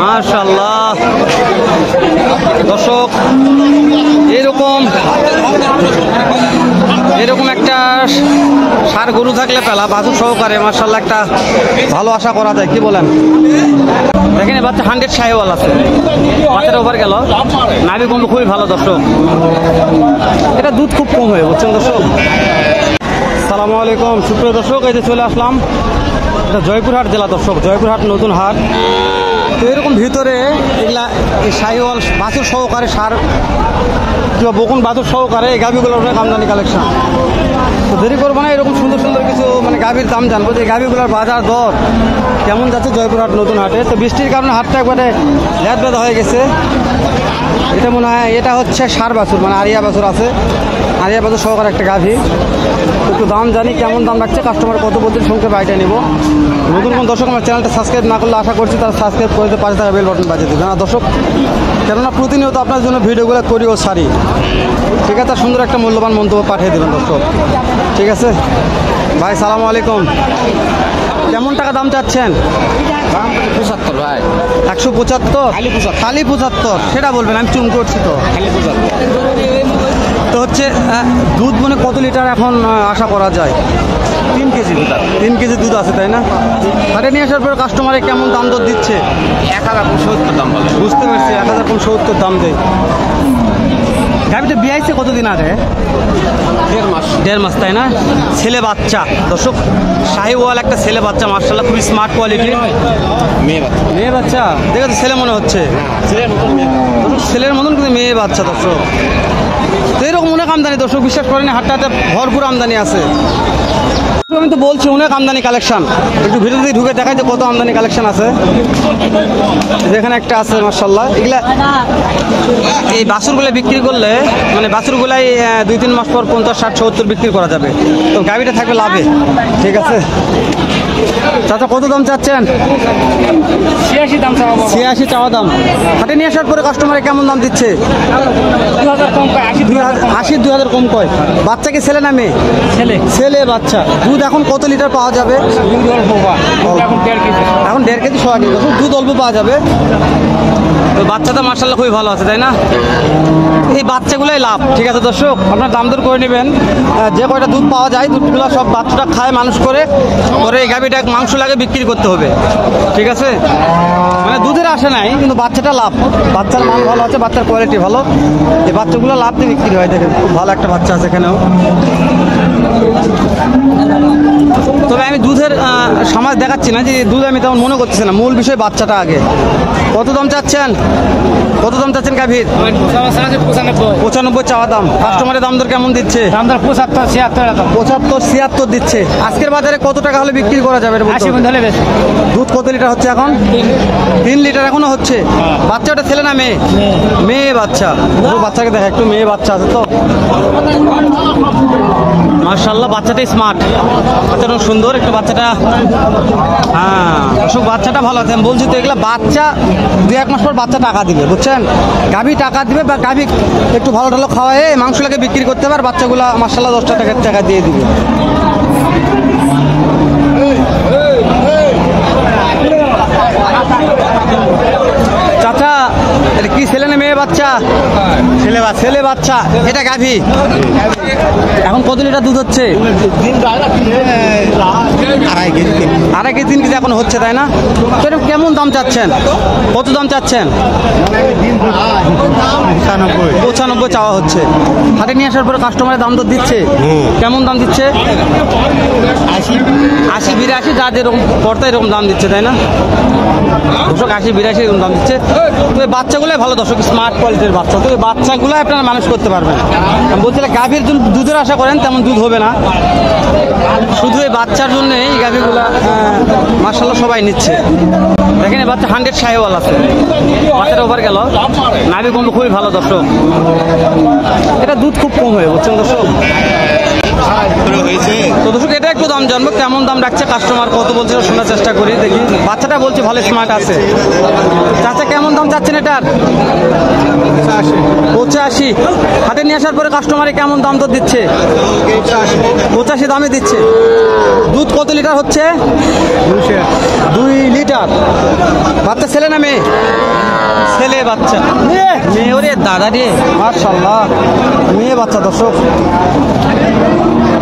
মাশাআল্লাহ দর্শক, এরকম একটা ষাঁড় গরু থাকলে পেলা বাছুর সহকারে মাশাআল্লাহ একটা ভালো আশা করা যায়। কি বলেন? দেখেন বাচ্চা 100 শাহিওয়াল আছে, বাচ্চাটা ওভার গেল, নাভি কম খুবই ভালো দর্শক। এটা দুধ খুব কম হয়, বুঝছেন দর্শক। আসসালামু আলাইকুম সুপ্রিয় দর্শক, এই যে চলে আসলাম, এটা জয়পুরহাট জেলা দর্শক, জয়পুরহাট নতুন হাট। তো এরকম ভিতরে এগুলা এই শাহিওয়াল বাছুর সহকারে সার কিংবা বকুন বাছুর সহকারে এই গাভিগুলোর অনেক আমদানি কালেকশন। তো দেরি করবো না, এরকম সুন্দর সুন্দর কিছু মানে গাভির দাম জানবো যে গাভিগুলোর বাজার দর কেমন যাচ্ছে জয়পুরহাট নতুন হাটে। তো বৃষ্টির কারণে হাটটা একবারে ল্যাদ বেদা হয়ে গেছে। এটা মনে হয় এটা হচ্ছে ষাঁড় বাছুর, মানে আরিয়া বাছুর আছে, আরিয়া বাছুর সহকারে একটা গাভি। একটু দাম জানি কেমন দাম রাখছে, কাস্টমার কত বলছে সংখ্যা বাইটা নেব। নতুন কোন দর্শক আমার চ্যানেলটা সাবস্ক্রাইব না করলে আশা করছি তারা সাবস্ক্রাইব করে পাশে থাকা বেল বাটন বাজিয়ে দেবে না দর্শক, কেননা প্রতিনিয়ত আপনার জন্য ভিডিওগুলো করি ও সারি। ঠিক আছে, সুন্দর একটা মূল্যবান মন্তব্য পাঠিয়ে দেবেন দর্শক। ঠিক আছে ভাই, সালামু আলাইকুম। কেমন টাকা দাম চাচ্ছেন? 75 ভাই। 175? খালি 75 সেটা বলবেন, আমি চুম করছি তো। তো হচ্ছে দুধ মানে কত লিটার এখন আশা করা যায়? 3 কেজি দুধ। 3 কেজি দুধ আছে তাই না? হাটে নিয়ে আসার পর কাস্টমারে কেমন দাম দর দিচ্ছে? 1070 দাম বলে। বুঝতে পারছি, 1070 দাম দেয়। গাভিটা বিয়াইছে কতদিন আগে? 1.5 মাস তাই না? ছেলে বাচ্চা দর্শক, শাহিওয়াল একটা ছেলে বাচ্চা মাশাআল্লাহ, খুবই স্মার্ট কোয়ালিটির। মেয়ে বাচ্চা দেখে তো ছেলে মনে হচ্ছে, ছেলের মতন কিন্তু মেয়ে বাচ্চা দর্শক। তো এরকম অনেক আমদানি দর্শক, বিশ্বাস করেন হাটটাতে ভরপুর আমদানি আছে। আমি তো বলছি অনেক আমদানি কালেকশন, একটু ভিতর দিয়ে ঢুকে দেখাই যে কত আমদানি কালেকশন আছে। যেখানে একটা আছে মাশাআল্লাহ। এগুলা এই বাছুরগুলো বিক্রি করলে মানে বাছুরগুলাই 2-3 মাস পর 50, 60, 70 বিক্রি করা যাবে। তো গাভিটা থাকবে লাভে। ঠিক আছে চাচা, কত দাম চাচ্ছেন? 86 দাম চাওয়া। 86 চাওয়া দাম। হাটে নিয়ে আসার পরে কাস্টমারে কেমন দাম দিচ্ছে? 2000 কম কয়, 80 2000 কম কয়। বাচ্চা কি ছেলে না মেয়ে? ছেলে বাচ্চা। দুধ এখন কত লিটার পাওয়া যাবে? দুধ অল্প পাওয়া, এখন 1.5 কেজি। এখন 1.5 কেজি 100 কেজি দুধ অল্প পাওয়া যাবে। তো বাচ্চাটা মাশাআল্লাহ খুবই ভালো আছে তাই না? এই বাচ্চাগুলোই লাভ। ঠিক আছে দর্শক, আপনার দাম দর করে নেবেন। যে কয়টা দুধ পাওয়া যায় দুধগুলো সব বাচ্চাটা খায় মানুষ করে পরে এই গাভিটা মাংস লাগে বিক্রি করতে হবে। ঠিক আছে, মানে দুধের আশা নাই কিন্তু বাচ্চাটা লাভ। বাচ্চার মান ভালো আছে, বাচ্চার কোয়ালিটি ভালো, এই বাচ্চাগুলো লাভ দিয়ে বিক্রি হয়। দেখেন খুব ভালো একটা বাচ্চা আছে এখানেও। তবে আমি দুধের সমাজ দেখাচ্ছি না যে দুধ আমি তেমন মনে করতেছি না, মূল বিষয় বাচ্চাটা আগে। কত দাম চাচ্ছেন? কত দাম চাচ্ছেন গাভীর? 95 চাওয়া দাম। কাস্টমারের দাম দর কেমন দিচ্ছে? 75 76 দিচ্ছে। আজকের বাজারে কত টাকা হলে বিক্রি করা যাবে? দুধ কত লিটার হচ্ছে এখন? 3 লিটার এখনো হচ্ছে। বাচ্চাটা ছেলে না মেয়ে? মেয়ে বাচ্চা। বাচ্চাকে দেখা একটু, মেয়ে বাচ্চা আছে তো মাশাআল্লাহ। বাচ্চাটা স্মার্ট, বাচ্চাটা সুন্দর একটু। বাচ্চাটা অসুখ, বাচ্চাটা ভালো আছে। আমি বলছি তো এগুলা বাচ্চা 2-1 মাস পর বাচ্চা টাকা দিবে, বুঝছেন? গাভী টাকা দিবে বা গাভী একটু ভালো ভালো খাওয়ায় মাংস লাগে বিক্রি করতে পারে। বাচ্চাগুলা মাশাআল্লাহ 10 টাকা দিয়ে দিবে। চাচা এটা কি ছেলে না মেয়ে বাচ্চা? ছেলে বাচ্চা। এটা গাভী এখন কত লিটার দুধ হচ্ছে? 2.5 কেজি 3 কেজি এখন হচ্ছে তাই না? তো কেমন দাম চাচ্ছেন? কত দাম চাচ্ছেন? 95 চাওয়া হচ্ছে। হাটে নিয়ে আসার পরে কাস্টমারের দাম দর দিচ্ছে? কেমন দাম দিচ্ছে? 80 82 যা যেরকম পড়তা এরকম দাম দিচ্ছে তাই না দর্শক? 80 82 এরকম দাম দিচ্ছে। তো এই বাচ্চাগুলোই ভালো দর্শক, স্মার্ট কোয়ালিটির বাচ্চা। তো এই বাচ্চাগুলো আপনারা মানুষ করতে পারবেন। আমি বলছিলাম গাভীর দুধের আশা করেন তেমন দুধ হবে না, শুধু এই বাচ্চার জন্য এই গাভীগুলা মাশাআল্লাহ সবাই নিচ্ছে। দেখেন বাচ্চা 100 শাহিওয়াল আছে, বাচ্চাটা ওভার গেল, নাভি কম খুবই ভালো দর্শক। এটা দুধ খুব কম হয়, বুঝছেন দর্শক? তো দর্শক এটা একটু দাম জানবো, কেমন দাম রাখছে কাস্টমার, কত বলছে শোনার চেষ্টা করি। দেখি বাচ্চাটা বলছে ভালো স্মার্ট আছে। চাচা কেমন দাম চাচ্ছেন এটার? 85। হাটে নিয়ে আসার পরে কাস্টমারে কেমন দাম তো দিচ্ছে? 85 দামে দিচ্ছে। দুধ কত লিটার হচ্ছে? 2 লিটার। বাচ্চা ছেলে না মেয়ে? ছেলে বাচ্চা, মেয়ে ওরে দাদা রে, মাশাআল্লাহ মেয়ে বাচ্চা। দর্শক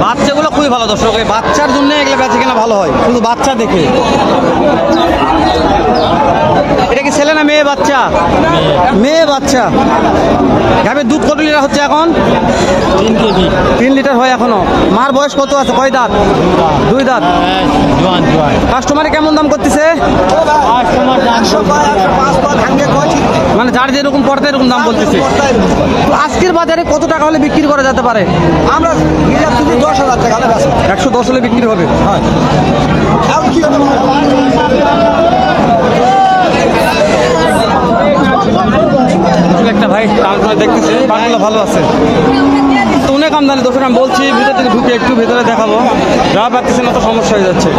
বাচ্চাগুলো খুবই ভালো দর্শক, এই বাচ্চার জন্য এগুলো বেচে কিনা ভালো হয়, শুধু বাচ্চা দেখে। এটা কি ছেলে না মেয়ে বাচ্চা? মেয়ে বাচ্চা। গাভীর দুধ কত লিটার হচ্ছে এখন? 3 কেজি 3 লিটার হয় এখনো। মার বয়স কত আছে? কয় দাঁত? 2 দাঁত। জোয়ান কাস্টমারে কেমন দাম করতেছে? কাস্টমার দাম মানে যার যেরকম পড়তে এরকম দাম বলতেছে। তো আজকের বাজারে কত টাকা হলে বিক্রি করা যেতে পারে? আমরা 10,000 টাকা 110 হলে বিক্রি হবে। একটা ভাই কালগুলো দেখতেছে, পাগুলো ভালো আছে তো, অনেক আমদানি। দর্শক আমি বলছি ভিতর থেকে ঢুকে একটু ভেতরে দেখাবো, যা পাচ্ছেন অত সমস্যা হয়ে যাচ্ছে।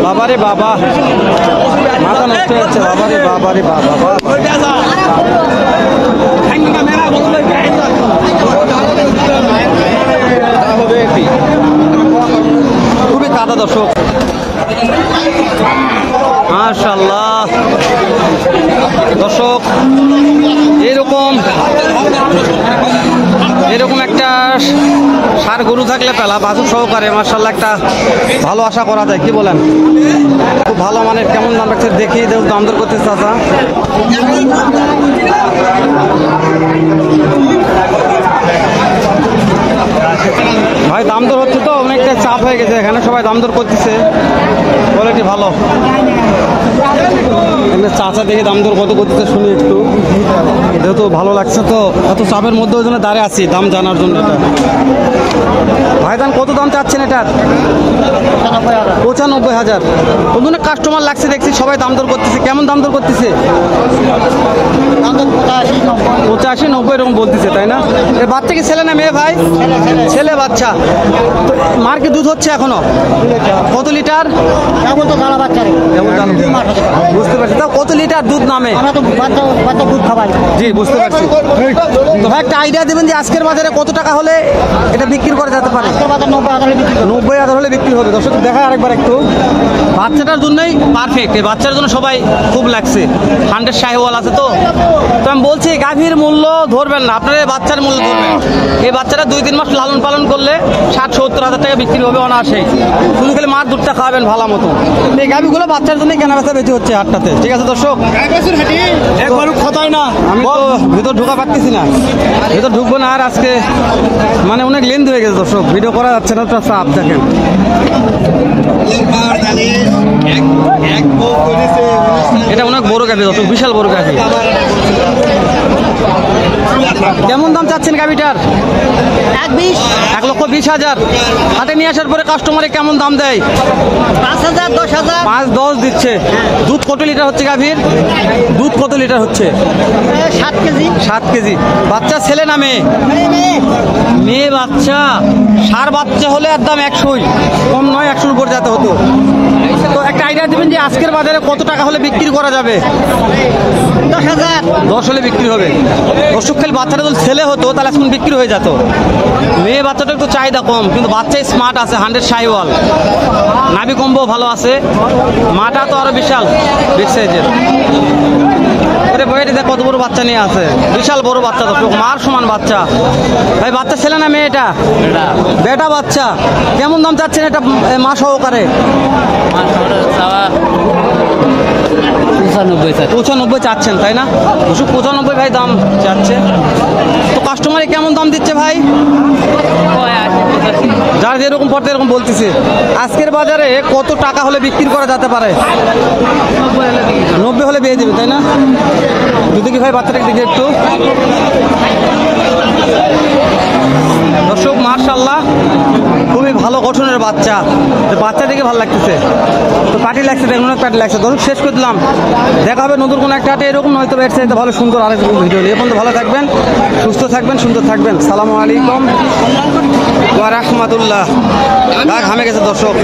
বাবারে বাবা, মাথা নষ্ট হয়ে যাচ্ছে। বাবারে বাবারে বাবা খুবই কাদা দর্শক, মাশাআল্লাহ। দর্শক এরকম একটা ষাঁড় গরু থাকলে পেলা বাছুর সহকারে মাশাআল্লাহ একটা ভালো আশা করা যায়, কি বলেন? খুব ভালো মানের। কেমন দাম রাখছে দেখি, দাম দর করতে চাচা। ভাই দাম দর হচ্ছে তো, অনেকটা চাপ হয়ে গেছে এখানে, সবাই দাম দর করতেছে। কোয়ালিটি ভালো। চাচা দেখে দাম দর কত করতেছে শুনি একটু, যেহেতু ভালো লাগছে তো, এত চাপের মধ্যে ওই জন্য দাঁড়িয়ে আছি দাম জানার জন্য। এটা ভাইজান কত দাম চাচ্ছেন এটার? 95,000। অন্য কাস্টমার লাগছে দেখছি, সবাই দাম দর করতেছে। কেমন দাম দর করতেছে? 85, 90 এরকম বলতেছে, তাই না? এর বাচ্চা কি ছেলে না মেয়ে ভাই? ছেলে বাচ্চা। তো মার কি দুধ হচ্ছে এখনো? কত লিটার? এখন তো দাঁড়া বাচ্চা রে বুঝতে পারছি। তাও কত লিটার দুধ নামে? আমরা তো বাচ্চা দুধ খাবাই। জি বুঝতে পারছি। তো ভাই একটা আইডিয়া দেবেন যে আজকের বাজারে কত টাকা হলে এটা বিক্রি করা যেতে পারে? আজকের বাজার 90,000 বিক্রি করব। 90,000 হলে বিক্রি হবে। দর্শক দেখায় আরেকবার একটু, বাচ্চাটার জন্যই পারফেক্ট। এই বাচ্চার জন্য সবাই খুব লাগছে। 100 শাহিওয়াল আছে তো আমি বলছি গাভীর মূল্য ধরবেন না, আপনার এই বাচ্চার মূল্য ধরবেন। এই বাচ্চাটা 2-3 মাস লালন পালন করলে 60-70 হাজার টাকা বিক্রি হবে অনায়াসেই। শুধু খালি মার দুধটা খাওয়াবেন ভালো মতো। এই গাভীগুলো বাচ্চার জন্যই কেনা বেচা বেশি হচ্ছে হাটটাতে। ঠিক আছে দর্শক, আমি তো ভিতর ঢোকা পারতেছি না, ভিতর ঢুকবো না। আর আজকে মানে অনেক লেন্থ হয়ে গেছে দর্শক, ভিডিও করা যাচ্ছে না, তো চাপ দেখেন। এটা অনেক বড় গাভী দর্শক, বিশাল বড় গাভী। কেমন দাম চাচ্ছেন গাভীটার? 1,20,000। হাটে নিয়ে আসার পরে কাস্টমারে কেমন দাম দেয়? 5,000 10,000 5-10 দিচ্ছে। দুধ কত লিটার হচ্ছে গাভীর? দুধ কত লিটার হচ্ছে? 7 কেজি 7 কেজি। বাচ্চা ছেলে না মেয়ে? মেয়ে বাচ্চা। ষাঁড় বাচ্চা হলে আর দাম 100, কম নয়, 100 উপর যেতে হতো। তো একটা আইডিয়া দেবেন যে আজকের বাজারে কত টাকা হলে বিক্রি করা যাবে? 10,000 10 হলে বিক্রি হবে। দর্শক খালি বাচ্চাটা যদি ছেলে হতো তাহলে এখন বিক্রি হয়ে যেত। মেয়ে বাচ্চাটা একটু চাহিদা কম, কিন্তু বাচ্চাই স্মার্ট আছে, 100 শাহিওয়াল। নাভি কম্বও ভালো আছে, মাটা তো আরো বিশাল, বিগ সাইজের। ওরে বইটা দেখ কত বড় বাচ্চা নিয়ে আছে, বিশাল বড় বাচ্চা। দর্শক মার সমান বাচ্চা। ভাই বাচ্চা ছেলে না মেয়ে? এটা বেটা বাচ্চা। কেমন দাম চাচ্ছেন এটা মা সহকারে? 95 চাচ্ছেন, তাই না? 95 ভাই দাম চাচ্ছে। তো কাস্টমারে কেমন দাম দিচ্ছে ভাই? যার যেরকম পড়তে এরকম বলতেছে। আজকের বাজারে কত টাকা হলে বিক্রি করা যেতে পারে? 90 হলে পেয়ে দেবে, তাই না? যদি কি ভাই বাচ্চাটাকে দেখে একটু। দর্শক মাশাআল্লাহ খুবই ভালো গঠনের বাচ্চা, বাচ্চা দেখে ভালো লাগতেছে। তো পাটি লাগছে, দেখুন অনেক পাটি লাগছে। দর্শক শেষ করে দিলাম, দেখা হবে নতুন কোনো একটা হাটে এরকম নয়তো এর চাইতে ভালো সুন্দর আরেকরকম ভিডিও নিয়ে। এখন তো ভালো থাকবেন, সুস্থ থাকবেন, সুন্দর থাকবেন। সালামু আলাইকুম ওয়া রাহমাতুল্লাহ। ঘামে গেছে দর্শক।